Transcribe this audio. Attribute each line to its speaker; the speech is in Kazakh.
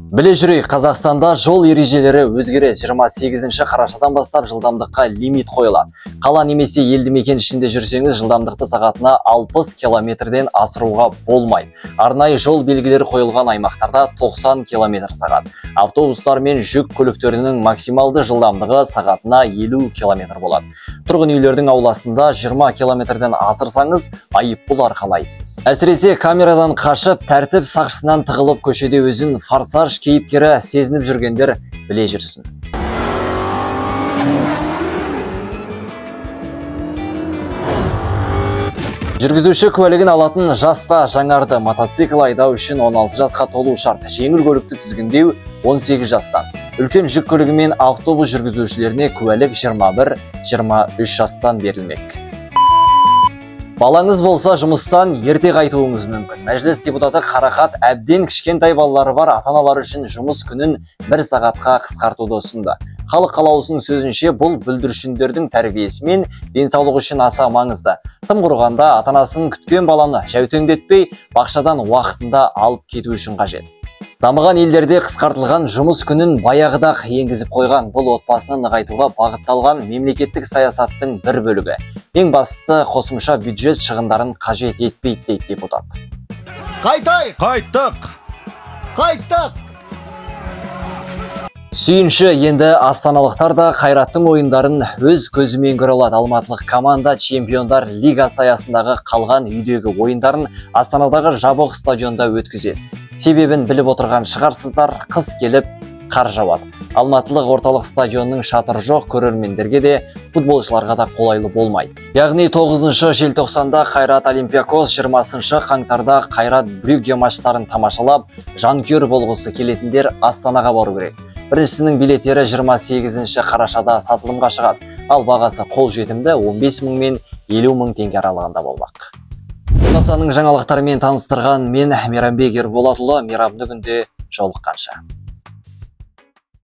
Speaker 1: Біле жүрейік, Қазақстанда жол ережелері өзгереді. 28 қарашадан бастап жылдамдыққа лимит қойылады. Қала немесе елді мекен ішінде жүрсеңіз, жылдамдықты сағатына 60 км-ден асыруға болмайды. Арнайы жол белгілері қойылған аймақтарда 90 км/сағат. Автобустар мен жүк көліктерінің максималды жылдамдығы сағатына 50 км болады. Тұрғын үйлердің ауласында 20 км-ден асырсаңыз, айыппұл арқалайсыз. Әсіресе камерадан қашып, тәртіп сақшысынан тығылып көшеде өзін форсаж кейіпкері сезініп жүргендер біле жүрсін. Жүргізуші куәлігін алатын жаста жаңарды. Мотоцикл айдау үшін 16 жасқа толу шарт. Жеңіл көлікті тізгіндеу 18 жастан. Үлкен жүк көлігі мен автобус жүргізушілеріне куәлік 21-23 жастан берілмек. Балаңыз болса, жұмыстан ерте қайтуыңыз мүмкін. Мәжіліс депутаты Қарақат әбден кішкентай балалары бар ата-аналар үшін жұмыс күнін 1 сағатқа қысқартуды ұсынды. Халық қалаулысының сөзінше, бұл бүлдіршіндердің тәрбиесі мен денсаулығы үшін аса маңызды. Тым құрғанда ата-анасын күткен баланы жәутеңдетпей, бақшадан уақытында алып кету үшін қажет. Дамыған елдерде қысқартылған жұмыс күнін баяғыда енгізіп қойған. Бұл отбасыны нығайтуға бағытталған мемлекеттік саясаттың бір бөлігі. Ең бастысы, қосымша бюджет шығындарын қажет етпейді дейді депутат.
Speaker 2: Қайттық!
Speaker 1: Сүйінші, енді астаналықтар да қайраттың ойындарын өз көзімен көре алады. Алматылық команда Чемпиондар Лигасы аясындағы қалған үйдегі ойындарын Астанадағы жабық стадионда өткізеді. Себебін біліп отырған шығарсыздар, қыс келіп қар жауады. Алматылық орталық стадионның шатыры жоқ, көрермендерге де, футболшыларға да қолайлы болмайды. Яғни 9 желтоқсанда Қайрат Олимпиакос, 20 қаңтарда Қайрат Брюгге матчтарын тамашалап, жанкүйер болғысы келетіндер Астанаға бару керек. Біріншісінің билеттері 28 қарашада сатылымға шығады, ал бағасы қолжетімді 15 мың мен 50 мың теңге аралығында болмақ. Бұл аптаның жаңалықтарымен таныстырған мен Мейрамбек Ерболатұлы. Мейрамды күнде жолыққанша.